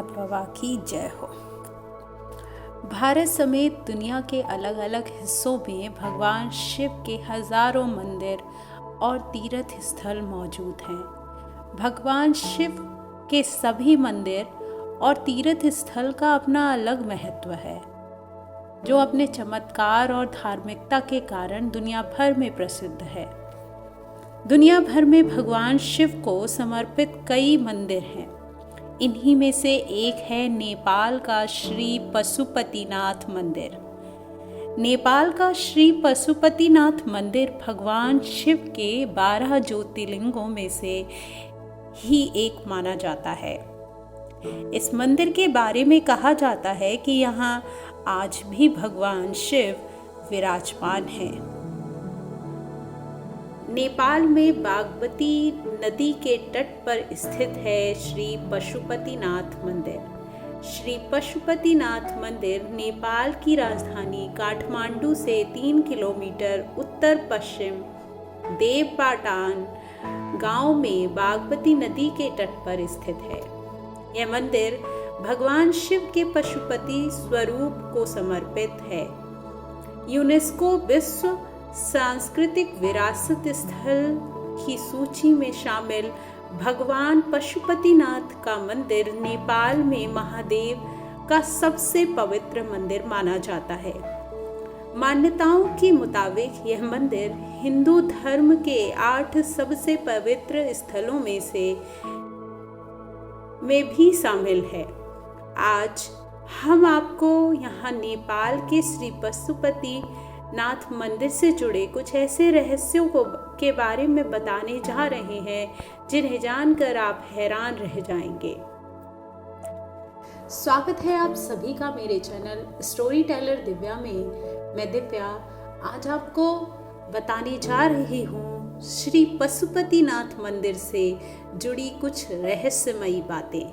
जगन्नाथ बाबा की जय हो। भारत समेत दुनिया के अलग अलग हिस्सों में भगवान शिव के हजारों मंदिर और तीर्थ स्थल मौजूद हैं। भगवान शिव के सभी मंदिर और तीर्थ स्थल का अपना अलग महत्व है, जो अपने चमत्कार और धार्मिकता के कारण दुनिया भर में प्रसिद्ध है। दुनिया भर में भगवान शिव को समर्पित कई मंदिर हैं। इन्हीं में से एक है नेपाल का श्री पशुपतिनाथ मंदिर। नेपाल का श्री पशुपतिनाथ मंदिर भगवान शिव के 12 ज्योतिर्लिंगों में से ही एक माना जाता है। इस मंदिर के बारे में कहा जाता है कि यहाँ आज भी भगवान शिव विराजमान हैं। नेपाल में बागमती नदी के तट पर स्थित है श्री पशुपतिनाथ मंदिर। श्री पशुपतिनाथ मंदिर नेपाल की राजधानी काठमांडू से 3 किलोमीटर उत्तर पश्चिम देवपाटन गांव में बागमती नदी के तट पर स्थित है। यह मंदिर भगवान शिव के पशुपति स्वरूप को समर्पित है। यूनेस्को विश्व सांस्कृतिक विरासत स्थल की सूची में शामिल भगवान पशुपतिनाथ का मंदिर नेपाल में महादेव का सबसे पवित्र मंदिर माना जाता है। मान्यताओं के मुताबिक यह मंदिर हिंदू धर्म के 8 सबसे पवित्र स्थलों में भी शामिल है। आज हम आपको यहाँ नेपाल के श्री पशुपतिनाथ मंदिर से जुड़े कुछ ऐसे रहस्यों के बारे में बताने जा रहे हैं जिन्हें जानकर आप हैरान रह जाएंगे। स्वागत है आप सभी का मेरे चैनल स्टोरी टेलर दिव्या में। मैं दिव्या आज आपको बताने जा रही हूँ श्री पशुपतिनाथ मंदिर से जुड़ी कुछ रहस्यमयी बातें।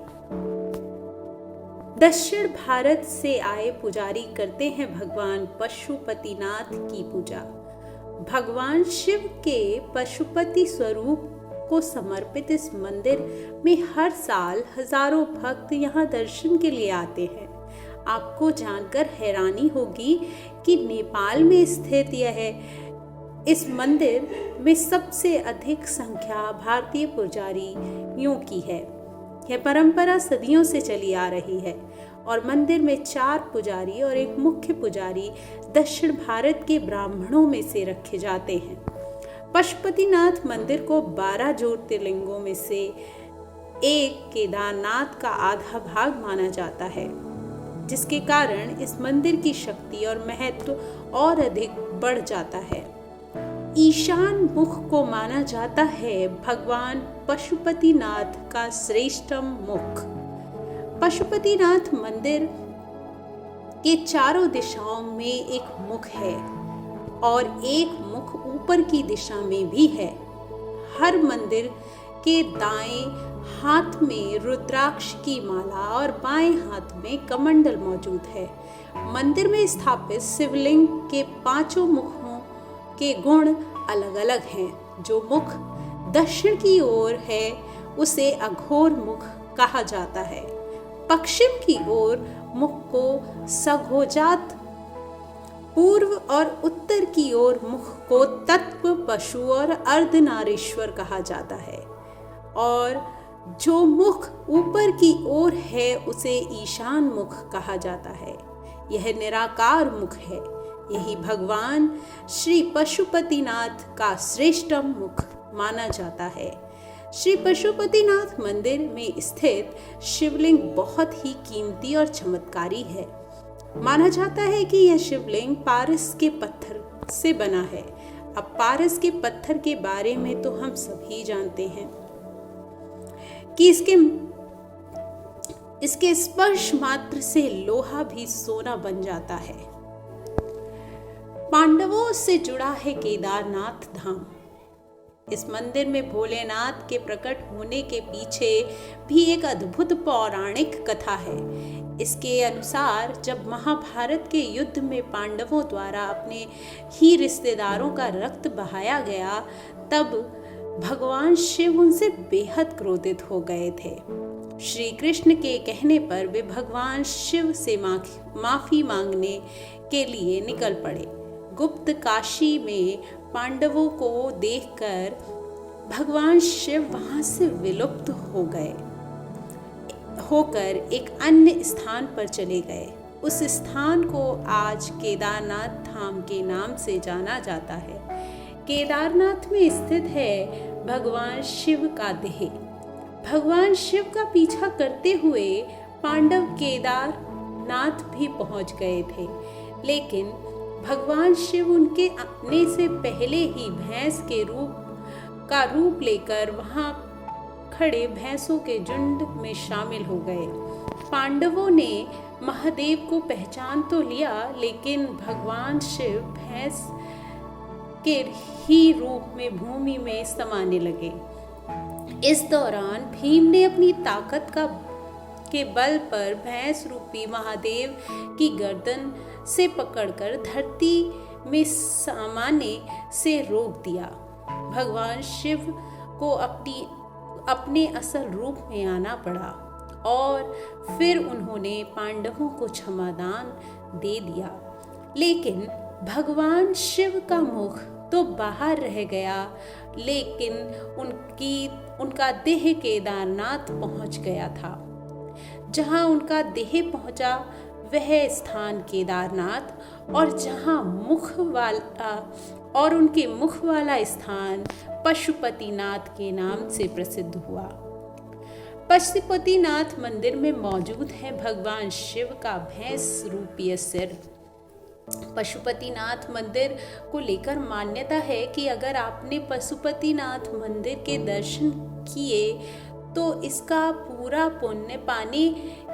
दक्षिण भारत से आए पुजारी करते हैं भगवान पशुपतिनाथ की पूजा। भगवान शिव के पशुपति स्वरूप को समर्पित इस मंदिर में हर साल हजारों भक्त यहाँ दर्शन के लिए आते हैं। आपको जानकर हैरानी होगी कि नेपाल में स्थित इस मंदिर में सबसे अधिक संख्या भारतीय पुजारियों की है। यह परंपरा सदियों से चली आ रही है और मंदिर में 4 पुजारी और एक मुख्य पुजारी दक्षिण भारत के ब्राह्मणों में से रखे जाते हैं। पशुपतिनाथ मंदिर को 12 ज्योतिर्लिंगों में से एक केदारनाथ का आधा भाग माना जाता है, जिसके कारण इस मंदिर की शक्ति और महत्व और अधिक बढ़ जाता है। ईशान मुख को माना जाता है भगवान पशुपतिनाथ का श्रेष्ठतम मुख। पशुपतिनाथ मंदिर के चारों दिशाओं में एक मुख है और एक मुख ऊपर की दिशा में भी है। हर मंदिर के दाएं हाथ में रुद्राक्ष की माला और बाएं हाथ में कमंडल मौजूद है। मंदिर में स्थापित शिवलिंग के 5 मुखों के गुण अलग अलग हैं। जो मुख दक्षिण की ओर है उसे अघोर मुख कहा जाता है। पश्चिम की ओर मुख को सघोजात, पूर्व और उत्तर की ओर मुख को तत्व पशु और अर्धनारीश्वर कहा जाता है और जो मुख ऊपर की ओर है उसे ईशान मुख कहा जाता है। यह निराकार मुख है। यही भगवान श्री पशुपतिनाथ का श्रेष्ठतम मुख माना जाता है। श्री पशुपतिनाथ मंदिर में स्थित शिवलिंग बहुत ही कीमती और चमत्कारी है। माना जाता है कि यह शिवलिंग पारस के पत्थर से बना है। अब पारस के पत्थर के बारे में तो हम सभी जानते हैं कि इसके स्पर्श मात्र से लोहा भी सोना बन जाता है। पांडवों से जुड़ा है केदारनाथ धाम। इस मंदिर में भोलेनाथ के प्रकट होने के पीछे भी एक अद्भुत पौराणिक कथा है। इसके अनुसार जब महाभारत के युद्ध में पांडवों द्वारा अपने ही रिश्तेदारों का रक्त बहाया गया, तब भगवान शिव उनसे बेहद क्रोधित हो गए थे। श्री कृष्ण के कहने पर वे भगवान शिव से माफी मांगने के लिए निकल पड़े। गुप्त काशी में पांडवों को देखकर भगवान शिव वहां से विलुप्त होकर एक अन्य स्थान पर चले गए। उस स्थान को आज केदारनाथ धाम के नाम से जाना जाता है। केदारनाथ में स्थित है भगवान शिव का देह। भगवान शिव का पीछा करते हुए पांडव केदारनाथ भी पहुंच गए थे, लेकिन भगवान शिव उनके आने से पहले ही भैंस के रूप लेकर वहां खड़े भैंसों के झुंड में शामिल हो गए। पांडवों ने महादेव को पहचान तो लिया, लेकिन भगवान शिव भैंस के ही रूप में भूमि में समाने लगे। इस दौरान भीम ने अपनी ताकत के बल पर भैंस रूपी महादेव की गर्दन से पकड़कर धरती में समाने से रोक दिया। भगवान शिव को अपने असल रूप में आना पड़ा और फिर उन्होंने पांडवों को क्षमादान दे दिया, लेकिन भगवान शिव का मुख तो बाहर रह गया, लेकिन उनका देह केदारनाथ पहुंच गया था। जहां उनका देह पहुंचा वह स्थान केदारनाथ और उनके मुख वाला स्थान पशुपतिनाथ के नाम से प्रसिद्ध हुआ। पशुपतिनाथ मंदिर में मौजूद है भगवान शिव का भैंस रूपी सिर। पशुपतिनाथ मंदिर को लेकर मान्यता है कि अगर आपने पशुपतिनाथ मंदिर के दर्शन किए तो इसका पूरा पुण्य पाने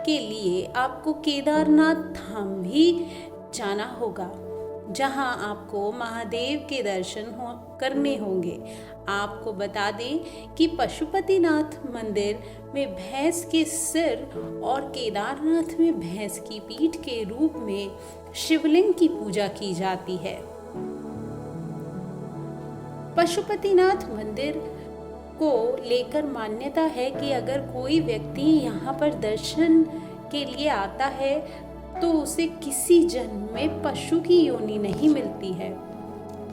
के लिए आपको केदारनाथ धाम भी जाना होगा, जहां आपको महादेव के दर्शन करने होंगे। आपको बता दें कि पशुपतिनाथ मंदिर में भैंस के सिर और केदारनाथ में भैंस की पीठ के रूप में शिवलिंग की पूजा की जाती है। पशुपतिनाथ मंदिर को लेकर मान्यता है कि अगर कोई व्यक्ति यहाँ पर दर्शन के लिए आता है तो उसे किसी जन्म में पशु की योनि नहीं मिलती है।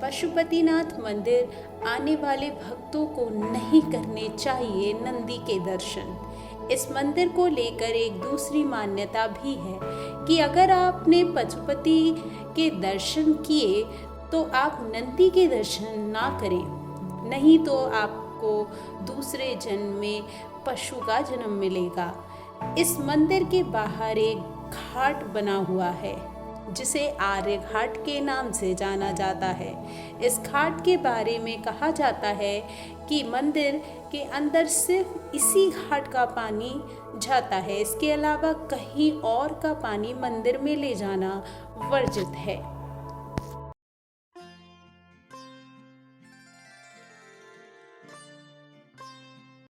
पशुपतिनाथ मंदिर आने वाले भक्तों को नहीं करने चाहिए नंदी के दर्शन। इस मंदिर को लेकर एक दूसरी मान्यता भी है कि अगर आपने पशुपति के दर्शन किए तो आप नंदी के दर्शन ना करें, नहीं तो आपको दूसरे जन्म में पशु का जन्म मिलेगा। इस मंदिर के बाहर एक घाट बना हुआ है जिसे आर्य घाट के नाम से जाना जाता है। इस घाट के बारे में कहा जाता है कि मंदिर के अंदर सिर्फ इसी घाट का पानी जाता है, इसके अलावा कहीं और का पानी मंदिर में ले जाना वर्जित है।